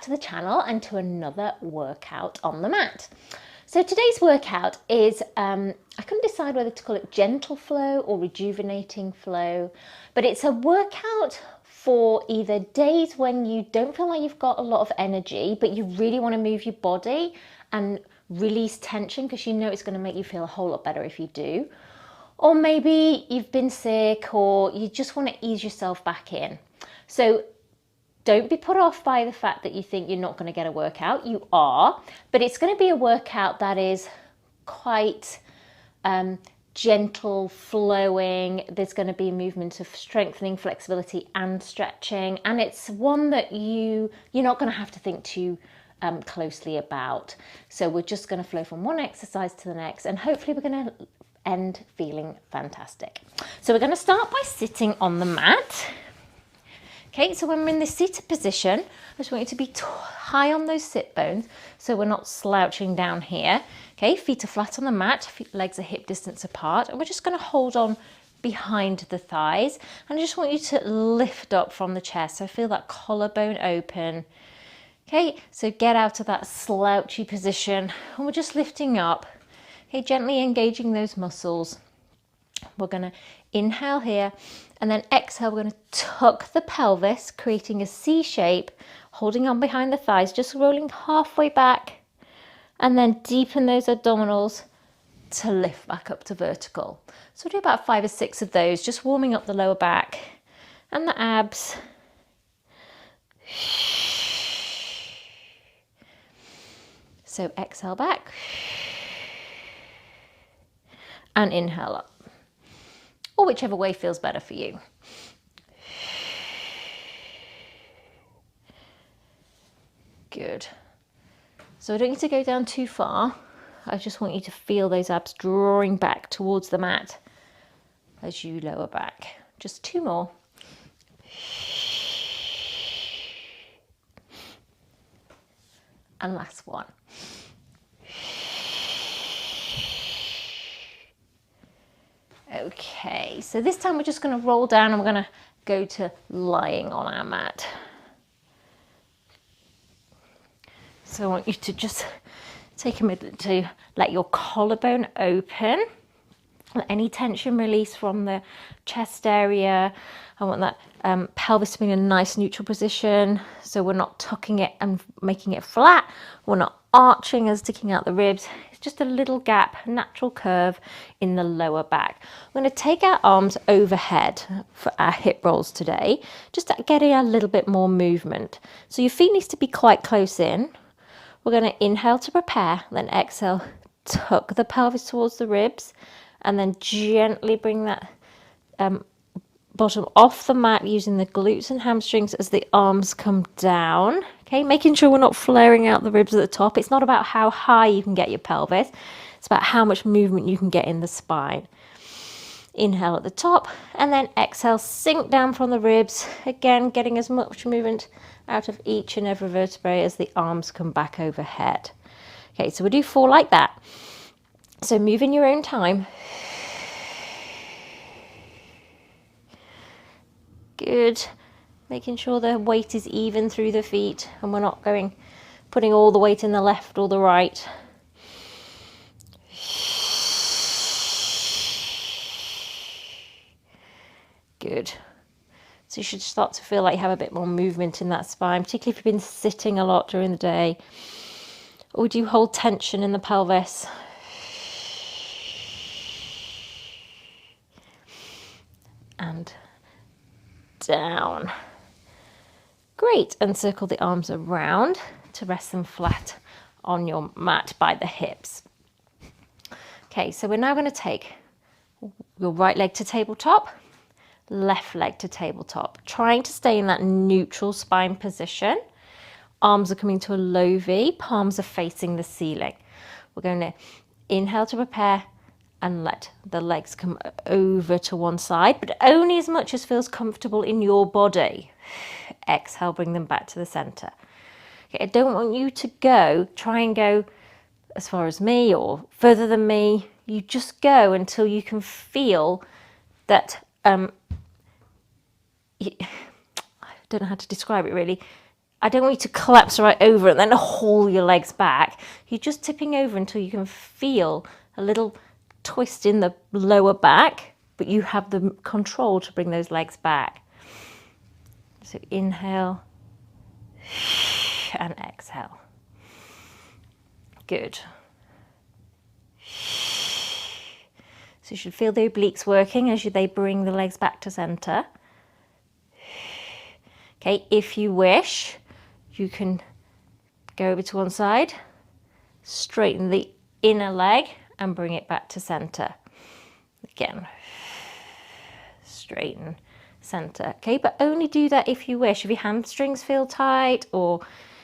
to the channel and to another workout on the mat. So today's workout is, I couldn't decide whether to call it gentle flow or rejuvenating flow, but it's a workout for either days when you don't feel like you've got a lot of energy, but you really want to move your body and release tension because you know it's going to make you feel a whole lot better if you do. Or maybe you've been sick or you just want to ease yourself back in. So don't be put off by the fact that you think you're not going to get a workout. You are, but it's going to be a workout that is quite gentle, flowing. There's going to be a movement of strengthening, flexibility and stretching. And it's one that you're not going to have to think too closely about. So we're just going to flow from one exercise to the next, and hopefully we're going to end feeling fantastic. So we're going to start by sitting on the mat. Okay, so when we're in the seated position, I just want you to be high on those sit bones so we're not slouching down here. Okay, feet are flat on the mat, legs are hip distance apart, and we're just going to hold on behind the thighs. And I just want you to lift up from the chest, so feel that collarbone open. Okay, so get out of that slouchy position, and we're just lifting up. Okay, gently engaging those muscles. We're going to inhale here, and then exhale, we're going to tuck the pelvis, creating a C shape, holding on behind the thighs, just rolling halfway back, and then deepen those abdominals to lift back up to vertical. So we'll do about 5 or 6 of those, just warming up the lower back and the abs. So exhale back and inhale up, or whichever way feels better for you. Good. So I don't need to go down too far. I just want you to feel those abs drawing back towards the mat as you lower back. Just 2 more. And last one. Okay, so this time we're just going to roll down and we're going to go to lying on our mat. So I want you to just take a minute to let your collarbone open. Let any tension release from the chest area. I want that pelvis to be in a nice neutral position, so we're not tucking it and making it flat. We're not arching and sticking out the ribs. It's just a little gap, natural curve in the lower back. We're going to take our arms overhead for our hip rolls today, just getting a little bit more movement. So your feet needs to be quite close in. We're going to inhale to prepare, then exhale, tuck the pelvis towards the ribs, and then gently bring that bottom off the mat using the glutes and hamstrings as the arms come down. Okay, making sure we're not flaring out the ribs at the top. It's not about how high you can get your pelvis. It's about how much movement you can get in the spine. Inhale at the top, and then exhale, sink down from the ribs. Again, getting as much movement out of each and every vertebrae as the arms come back overhead. Okay, so we'll do 4 like that. So move in your own time. Good. Making sure the weight is even through the feet and we're not putting all the weight in the left or the right. Good. So you should start to feel like you have a bit more movement in that spine, particularly if you've been sitting a lot during the day. Or do you hold tension in the pelvis? And down. Great. And circle the arms around to rest them flat on your mat by the hips. Okay, so we're now going to take your right leg to tabletop, left leg to tabletop, trying to stay in that neutral spine position. Arms are coming to a low V, palms are facing the ceiling. We're going to inhale to prepare and let the legs come over to one side, but only as much as feels comfortable in your body. Exhale, bring them back to the center. Okay, I don't want you to try and go as far as me or further than me. You just go until you can feel that, I don't know how to describe it really. I don't want you to collapse right over and then haul your legs back. You're just tipping over until you can feel a little twist in the lower back, but you have the control to bring those legs back. So inhale and exhale. Good. So you should feel the obliques working as they bring the legs back to center. Okay, if you wish, you can go over to one side, straighten the inner leg and bring it back to center. Again, straighten, center. Okay, but only do that if you wish. If your hamstrings feel tight or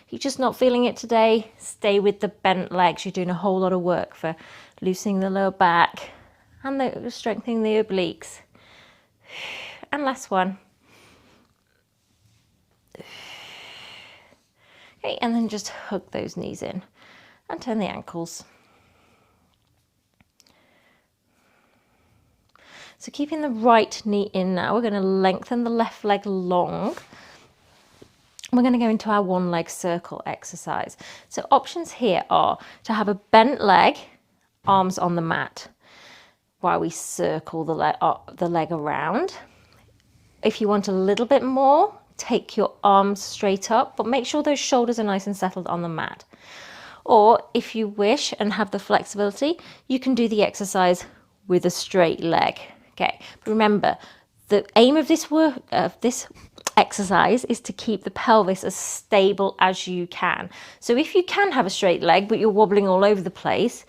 you're just not feeling it today, stay with the bent legs. You're doing a whole lot of work for loosening the lower back and strengthening the obliques. And last one. Okay, and then just hug those knees in and turn the ankles. So keeping the right knee in now, we're going to lengthen the left leg long. We're going to go into our one leg circle exercise. So options here are to have a bent leg, arms on the mat, while we circle the leg around. If you want a little bit more, take your arms straight up, but make sure those shoulders are nice and settled on the mat. Or if you wish and have the flexibility, you can do the exercise with a straight leg. Okay, but remember, the aim of this exercise is to keep the pelvis as stable as you can. So if you can have a straight leg, but you're wobbling all over the place,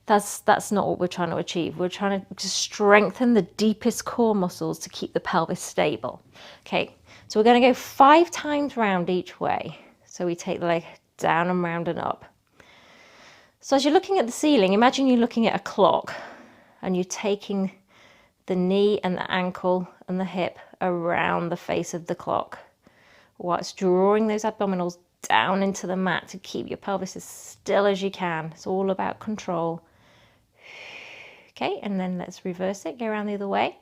that's not what we're trying to achieve. We're trying to strengthen the deepest core muscles to keep the pelvis stable. Okay, so we're going to go 5 times round each way. So we take the leg down and round and up. So as you're looking at the ceiling, imagine you're looking at a clock and you're taking the knee and the ankle and the hip around the face of the clock whilst drawing those abdominals down into the mat to keep your pelvis as still as you can. It's all about control. Okay, and then let's reverse it, go around the other way.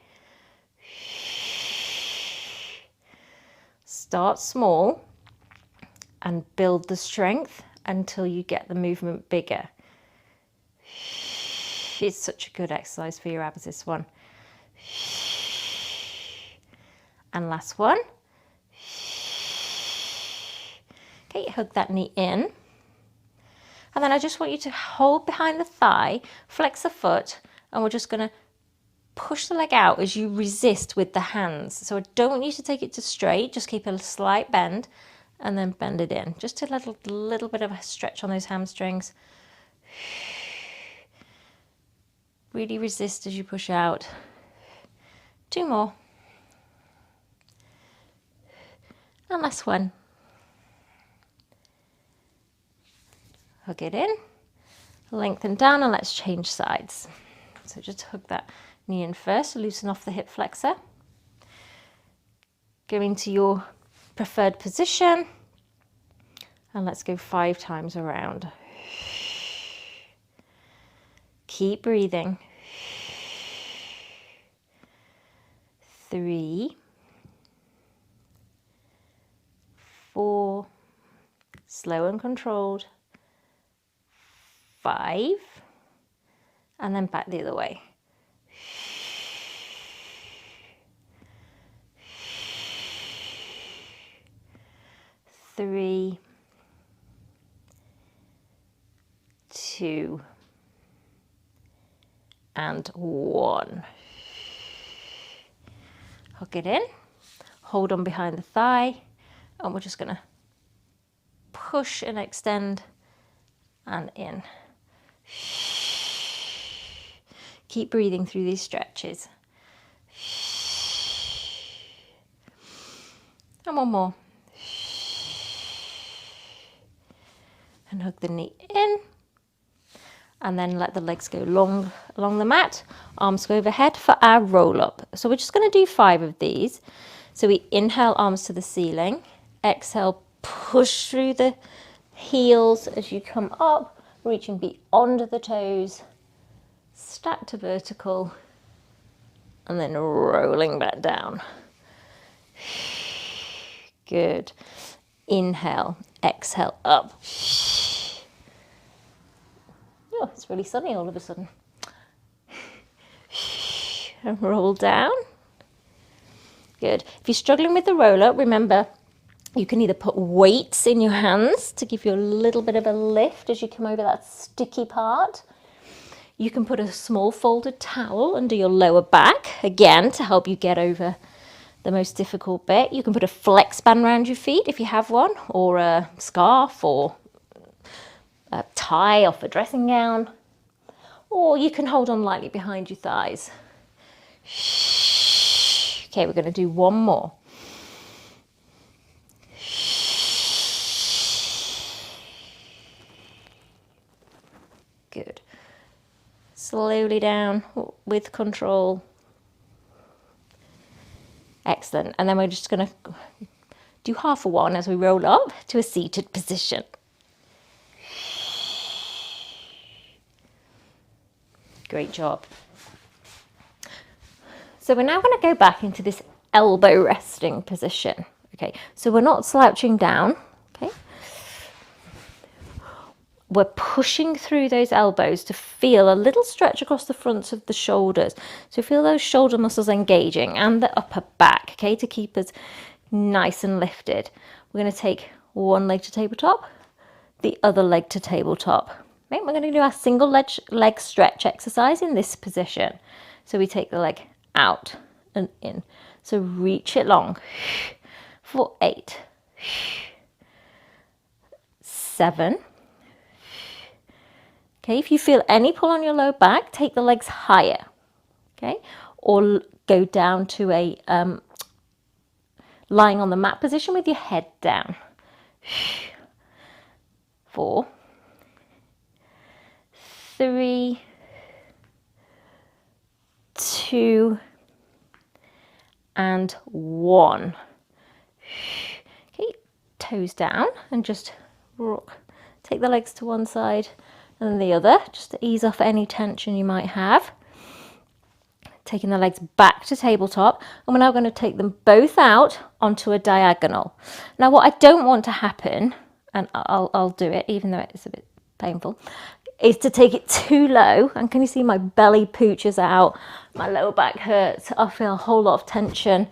Start small and build the strength until you get the movement bigger. It's such a good exercise for your abs, this one. And last one. Okay, hug that knee in. And then I just want you to hold behind the thigh, flex the foot, and we're just going to push the leg out as you resist with the hands. So I don't want you to take it to straight, just keep a slight bend and then bend it in. Just a little bit of a stretch on those hamstrings. Really resist as you push out. 2 more. And last one. Hug it in, lengthen down, and let's change sides. So just hug that knee in first, loosen off the hip flexor. Go into your preferred position, and let's go 5 times around. Keep breathing. 3, 4, slow and controlled. 5, and then back the other way. 3, 2, and 1. Hook it in, hold on behind the thigh, and we're just going to push and extend and in. Keep breathing through these stretches. And one more. And hug the knee in. And then let the legs go long along the mat. Arms go overhead for our roll up. So we're just going to do 5 of these. So we inhale, arms to the ceiling. Exhale, push through the heels as you come up, reaching beyond the toes. Stack to vertical. And then rolling back down. Good. Inhale, exhale, up. Oh, it's really sunny all of a sudden. And roll down. Good. If you're struggling with the roll up, remember, you can either put weights in your hands to give you a little bit of a lift as you come over that sticky part. You can put a small folded towel under your lower back, again, to help you get over the most difficult bit. You can put a flex band around your feet if you have one, or a scarf, or a tie off a dressing gown. Or you can hold on lightly behind your thighs. Okay, we're going to do one more. Good. Slowly down with control. Excellent. And then we're just going to do half a one as we roll up to a seated position. Great job. So we're now going to go back into this elbow resting position. Okay, so we're not slouching down. Okay. We're pushing through those elbows to feel a little stretch across the fronts of the shoulders. So feel those shoulder muscles engaging and the upper back, okay, to keep us nice and lifted. We're going to take one leg to tabletop, the other leg to tabletop. Okay, we're going to do our single leg stretch exercise in this position. So we take the leg out and in. So reach it long for 8, 7. Okay, if you feel any pull on your low back, take the legs higher, okay, or go down to a lying on the mat position with your head down. 4, 3, 2, and 1. Okay, toes down and just rock. Take the legs to one side and the other, just to ease off any tension you might have. Taking the legs back to tabletop, and we're now going to take them both out onto a diagonal. Now what I don't want to happen, and I'll do it even though it's a bit painful, is to take it too low. And can you see my belly pooches out, my lower back hurts, I feel a whole lot of tension.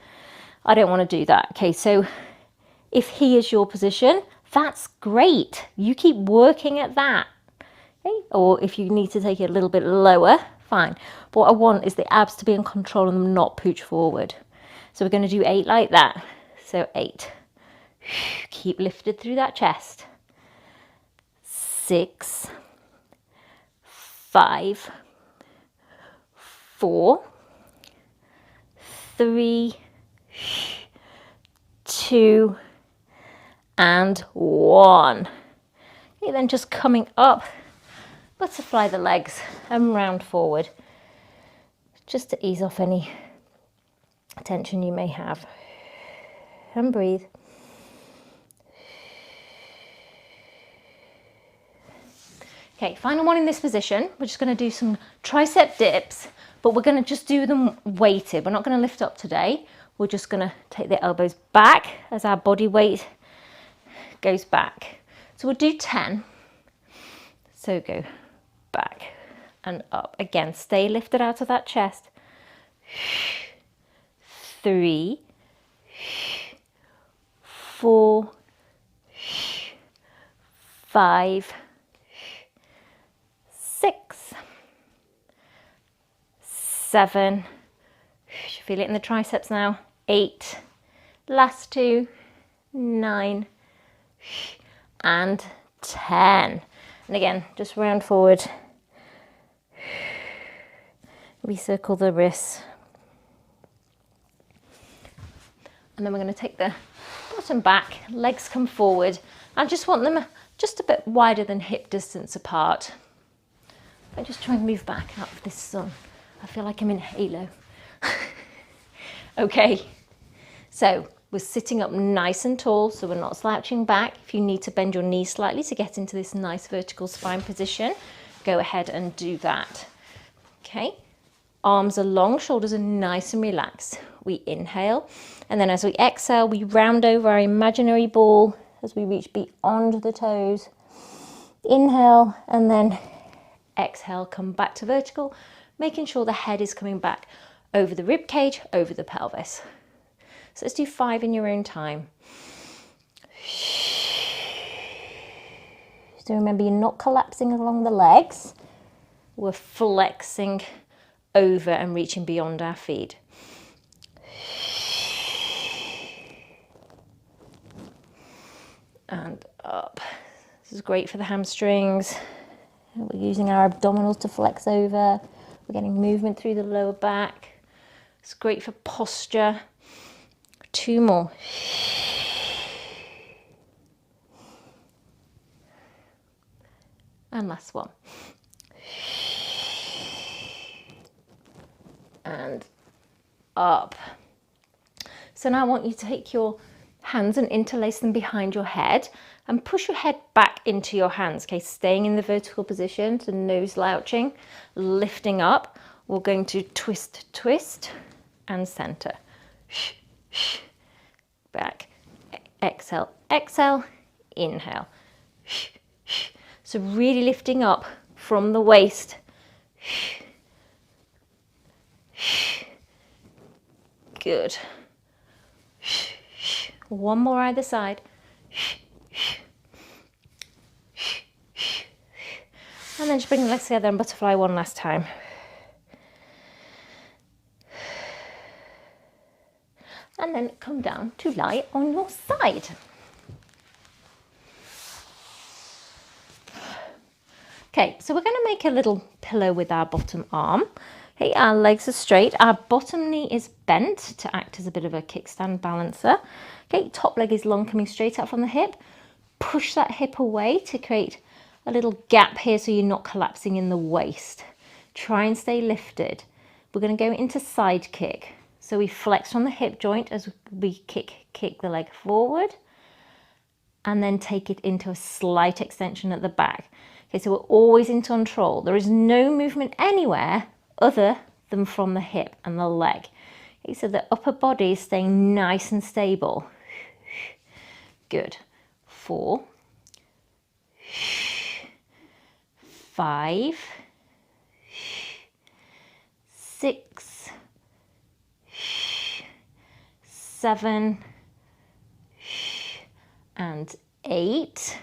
I don't want to do that. Okay, so if here is your position, that's great. You keep working at that. Okay? Or if you need to take it a little bit lower, fine. But what I want is the abs to be in control and them not pooch forward. So we're going to do 8 like that. So 8. Keep lifted through that chest. 6, 5, 4, 3, 2, and 1. Okay, then just coming up, butterfly the legs and round forward, just to ease off any tension you may have. And breathe. Okay, final one in this position. We're just going to do some tricep dips, but we're going to just do them weighted. We're not going to lift up today. We're just going to take the elbows back as our body weight goes back. So we'll do 10. So go back and up. Again, stay lifted out of that chest. 3, 4, 5, 6, 7. You feel it in the triceps now. 8. Last 2. 9. And 10. And again, just round forward. Recircle the wrists. And then we're going to take the bottom back, legs come forward. I just want them just a bit wider than hip distance apart. I just try and move back out of this sun. I feel like I'm in Halo. Okay, so we're sitting up nice and tall, so we're not slouching back. If you need to bend your knees slightly to get into this nice vertical spine position, go ahead and do that. Okay, arms are long, shoulders are nice and relaxed. We inhale, and then as we exhale, we round over our imaginary ball as we reach beyond the toes. Inhale, and then exhale, come back to vertical, making sure the head is coming back over the rib cage, over the pelvis. So let's do 5 in your own time. So remember, you're not collapsing along the legs. We're flexing over and reaching beyond our feet. And up. This is great for the hamstrings. We're using our abdominals to flex over. We're getting movement through the lower back. It's great for posture. 2 more. And last one. And up. So now I want you to take your hands and interlace them behind your head and push your head back into your hands, okay? Staying in the vertical position, so no slouching, lifting up. We're going to twist, twist, and center. Back, exhale, exhale, inhale. So really lifting up from the waist. Good. One more either side. And then just bring the legs together and butterfly one last time. And then come down to lie on your side. Okay, so we're going to make a little pillow with our bottom arm. Okay, our legs are straight. Our bottom knee is bent to act as a bit of a kickstand balancer. Okay, top leg is long, coming straight out from the hip. Push that hip away to create a little gap here so you're not collapsing in the waist. Try and stay lifted. We're going to go into side kick. So we flex from the hip joint as we kick the leg forward and then take it into a slight extension at the back. Okay, so we're always in control. There is no movement anywhere other than from the hip and the leg. Okay, so the upper body is staying nice and stable. Good. 4, 5, 6, 7, and 8.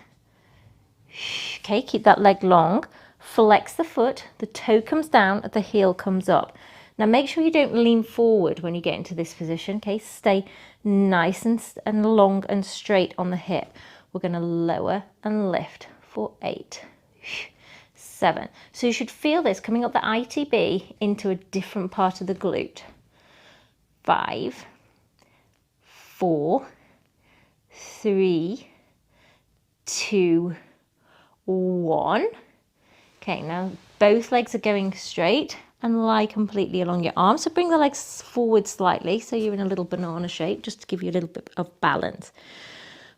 Okay, keep that leg long. Flex the foot, the toe comes down, the heel comes up. Now make sure you don't lean forward when you get into this position, okay? Stay nice and long and straight on the hip. We're going to lower and lift for 8, 7. So you should feel this coming up the ITB into a different part of the glute. 5, 4, 3, 2, 1. Okay, now both legs are going straight and lie completely along your arms. So bring the legs forward slightly so you're in a little banana shape, just to give you a little bit of balance.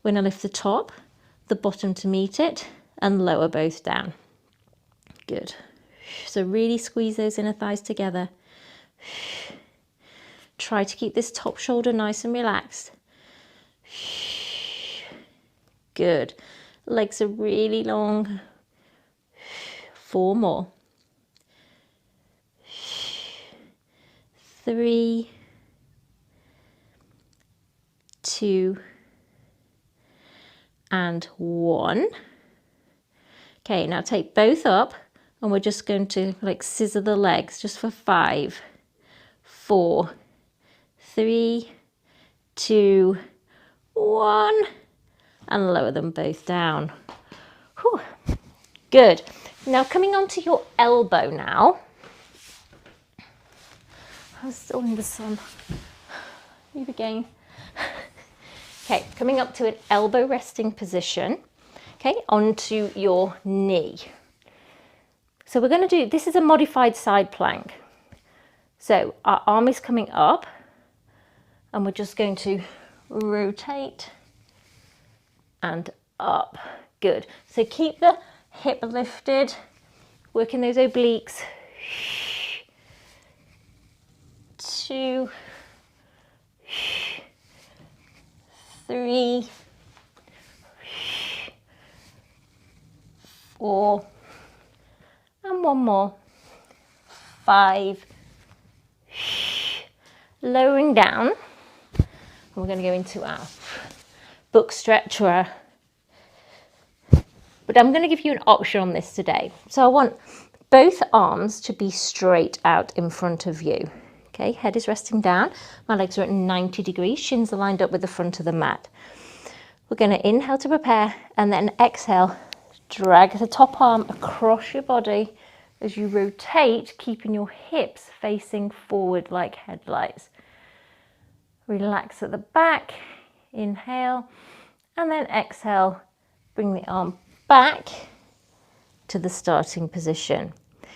We're going to lift the top, the bottom to meet it, and lower both down. Good. So really squeeze those inner thighs together. Try to keep this top shoulder nice and relaxed. Good. Legs are really long. 4 more. 3, 2, and 1. Okay, now take both up and we're just going to like scissor the legs just for 5, 4, 3, 2, 1, and lower them both down. Whew. Good. Now coming onto your elbow now. I'm still in the sun. Move again. Okay, coming up to an elbow resting position. Okay, onto your knee. So we're going to do, this is a modified side plank. So our arm is coming up and we're just going to rotate and up. Good. So keep the hip lifted, working those obliques. 2, 3, 4, and one more, 5, lowering down. And we're going to go into our book stretch, but I'm going to give you an option on this today. So I want both arms to be straight out in front of you. Okay, head is resting down, my legs are at 90 degrees, shins are lined up with the front of the mat. We're going to inhale to prepare, and then exhale, drag the top arm across your body as you rotate, keeping your hips facing forward like headlights. Relax at the back, inhale, and then exhale, bring the arm back to the starting position.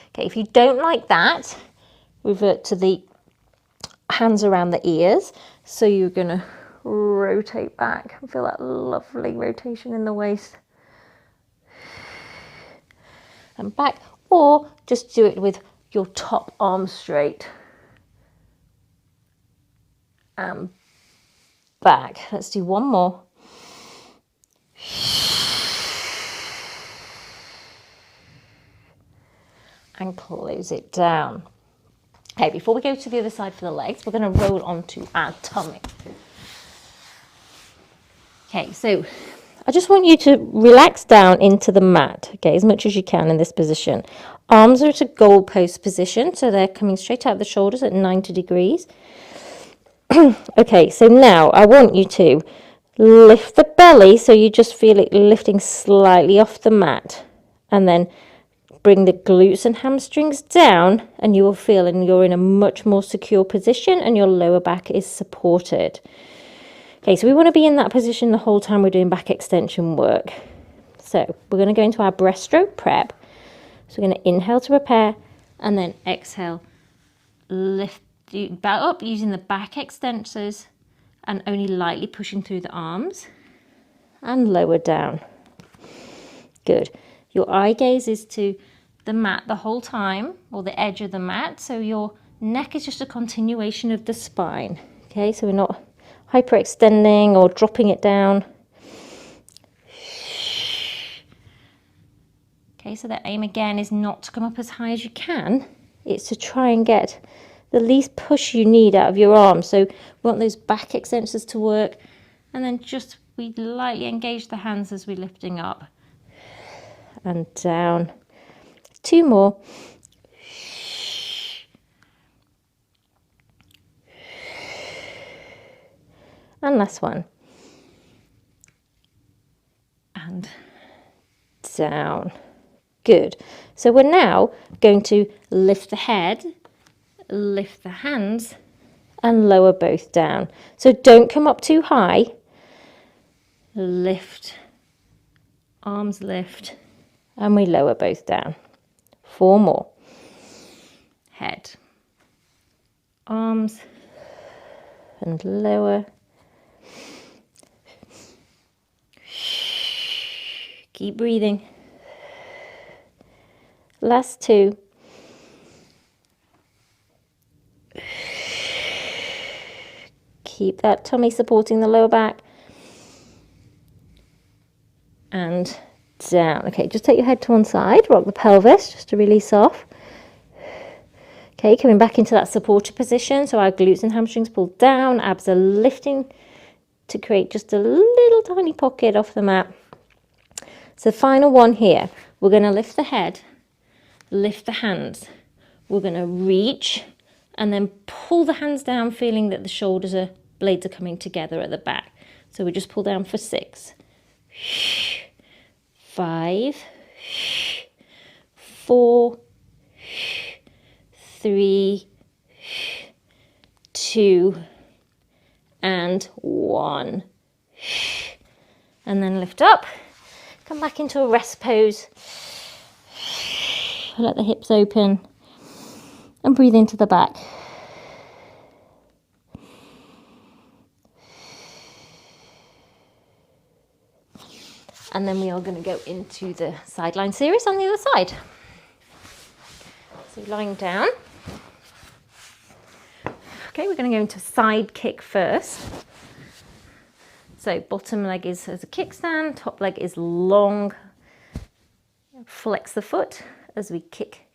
Okay, if you don't like that, revert to the hands around the ears. So you're going to rotate back and feel that lovely rotation in the waist. And back, or just do it with your top arm straight. And back. Let's do one more. And close it down. Okay, before we go to the other side for the legs, we're going to roll onto our tummy. Okay, so I just want you to relax down into the mat, okay, as much as you can in this position. Arms are at a goalpost position, so they're coming straight out of the shoulders at 90 degrees. Okay, so now I want you to lift the belly so you just feel it lifting slightly off the mat, and then bring the glutes and hamstrings down, and you will feel you're in a much more secure position and your lower back is supported. Okay, so we want to be in that position the whole time we're doing back extension work. So we're going to go into our breaststroke prep. So we're going to inhale to prepare, and then exhale, lift back up using the back extensors and only lightly pushing through the arms, and lower down. Good. Your eye gaze is to the mat the whole time, or the edge of the mat, so your neck is just a continuation of the spine. Okay, so we're not hyperextending or dropping it down. Okay, so the aim again is not to come up as high as you can, it's to try and get the least push you need out of your arms. So we want those back extensors to work, and then just we lightly engage the hands as we're lifting up and down. 2 more. And last one. And down. Good. So we're now going to lift the head, lift the hands, and lower both down. So don't come up too high. Lift, arms lift, and we lower both down. 4 more. Head, arms, and lower. Keep breathing. Last 2. Keep that tummy supporting the lower back. And down. Okay, just take your head to one side, rock the pelvis just to release off. Okay, coming back into that supported position, so our glutes and hamstrings pulled down, abs are lifting to create just a little tiny pocket off the mat. So final one here, we're going to lift the head, lift the hands. We're going to reach and then pull the hands down, feeling that the blades are coming together at the back. So we just pull down for 6. 5, 4, 3, 2, and 1. And then lift up, come back into a rest pose. Let the hips open and breathe into the back. And then we are going to go into the sideline series on the other side. So lying down. Okay, we're going to go into side kick first. So bottom leg is as a kickstand, top leg is long Flex the foot as we kick,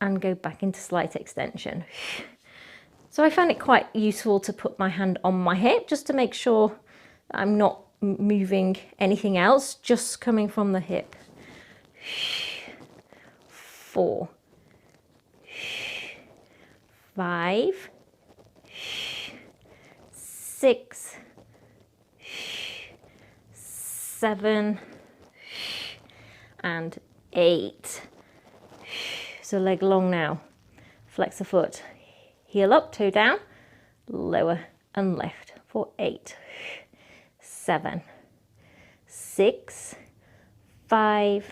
and go back into slight extension. So I found it quite useful to put my hand on my hip just to make sure that I'm not moving anything else, just coming from the hip. 4, 5, 6, 7, and 8. So leg long now. Flex the foot. Heel up, toe down, lower and lift for 8, 7, 6, 5,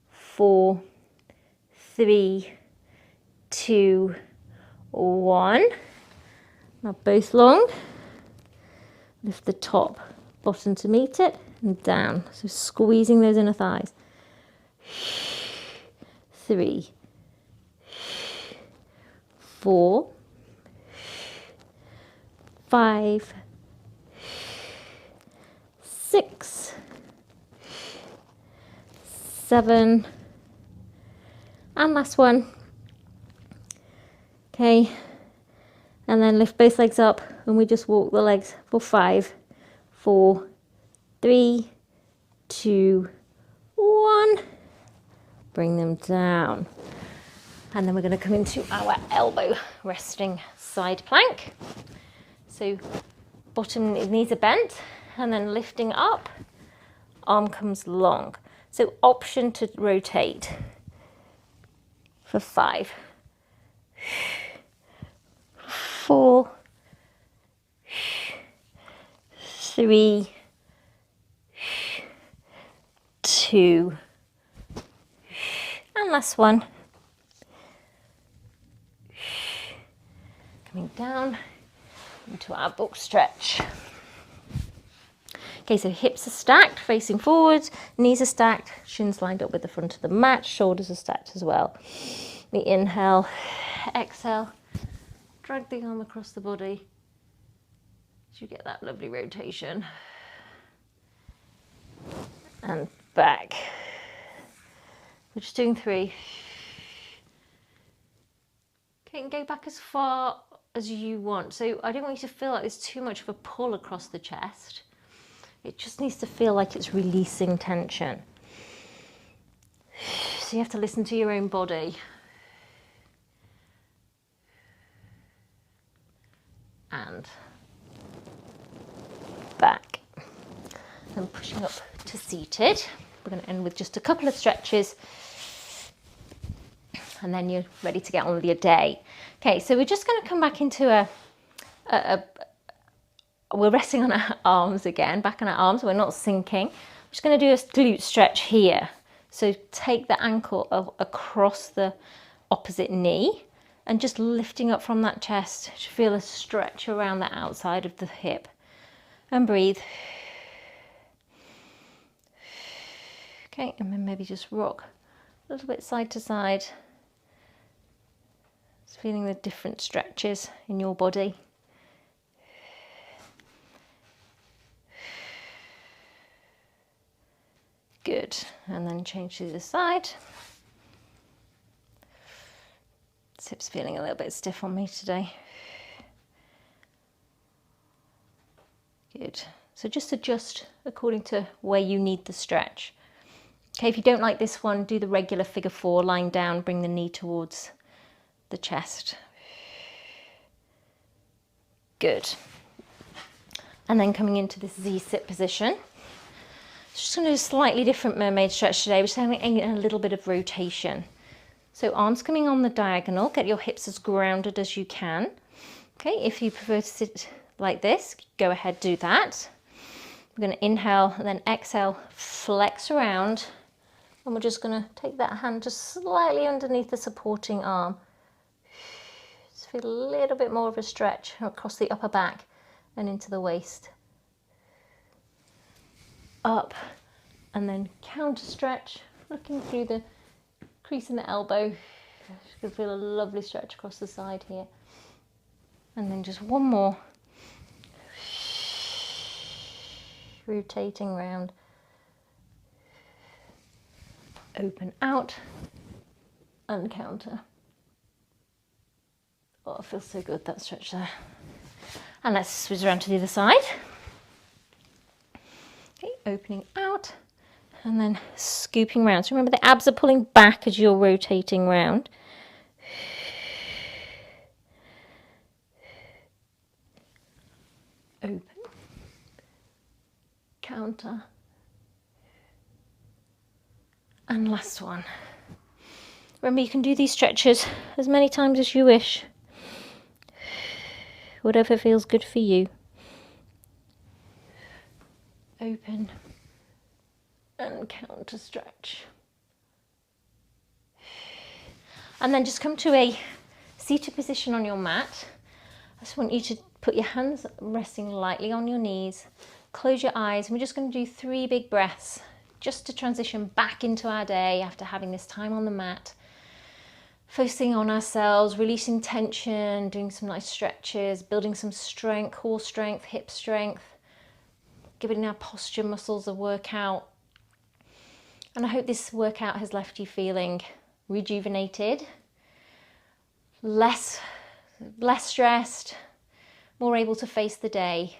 4, 3, 2, 1. Now both long. Lift the top, bottom to meet it, and down. So squeezing those inner thighs. 3, 4, 5, 6, 7, and last one. Okay, and then lift both legs up and we just walk the legs for 5, 4, 3, 2, 1. Bring them down. And then we're going to come into our elbow resting side plank. So bottom knees are bent and then lifting up, arm comes long. So option to rotate for 5, 4, 3, 2, and last one. Coming down into our book stretch. Okay, so hips are stacked, facing forwards, knees are stacked, shins lined up with the front of the mat, shoulders are stacked as well. We inhale, exhale, drag the arm across the body. So you get that lovely rotation. And back. We're just doing 3. Okay, and go back as far as you want. So I don't want you to feel like there's too much of a pull across the chest. It just needs to feel like it's releasing tension. So you have to listen to your own body. And back. And pushing up to seated. We're going to end with just a couple of stretches. And then you're ready to get on with your day. Okay, so we're just going to come back into we're resting on our arms again, back on our arms, we're not sinking. I'm just going to do a glute stretch here. So take the ankle across the opposite knee and just lifting up from that chest to feel a stretch around the outside of the hip. And breathe. Okay, and then maybe just rock a little bit side to side. Just feeling the different stretches in your body. Good, and then change to the side. This hip's feeling a little bit stiff on me today. Good, so just adjust according to where you need the stretch. Okay, if you don't like this one, do the regular figure 4, lying down, bring the knee towards the chest. Good. And then coming into this Z-sit position. Just going to do a slightly different mermaid stretch today. We're just having a little bit of rotation. So arms coming on the diagonal. Get your hips as grounded as you can. Okay, if you prefer to sit like this, go ahead, do that. We're going to inhale and then exhale, flex around. And we're just going to take that hand just slightly underneath the supporting arm. Just feel a little bit more of a stretch across the upper back and into the waist. Up and then counter stretch, looking through the crease in the elbow. You can feel a lovely stretch across the side here. And then just one more. Rotating round. Open out and counter. Oh, it feels so good, that stretch there. And let's switch around to the other side. Okay, opening out and then scooping round. So remember the abs are pulling back as you're rotating round. Open, counter, and last one. Remember, you can do these stretches as many times as you wish, whatever feels good for you. Open and counter stretch. And then just come to a seated position on your mat. I just want you to put your hands resting lightly on your knees. Close your eyes, and we're just going to do 3 big breaths just to transition back into our day after having this time on the mat. Focusing on ourselves, releasing tension, doing some nice stretches, building some strength, core strength, hip strength, giving our posture muscles a workout. And I hope this workout has left you feeling rejuvenated, less stressed, more able to face the day.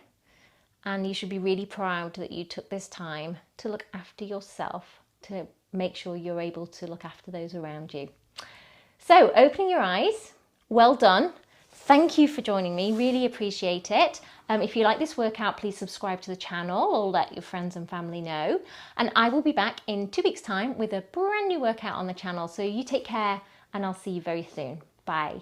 And you should be really proud that you took this time to look after yourself, to make sure you're able to look after those around you. So, opening your eyes, well done. Thank you for joining me, really appreciate it. If you like this workout, please subscribe to the channel or let your friends and family know. And I will be back in 2 weeks' time with a brand new workout on the channel. So you take care, and I'll see you very soon. Bye.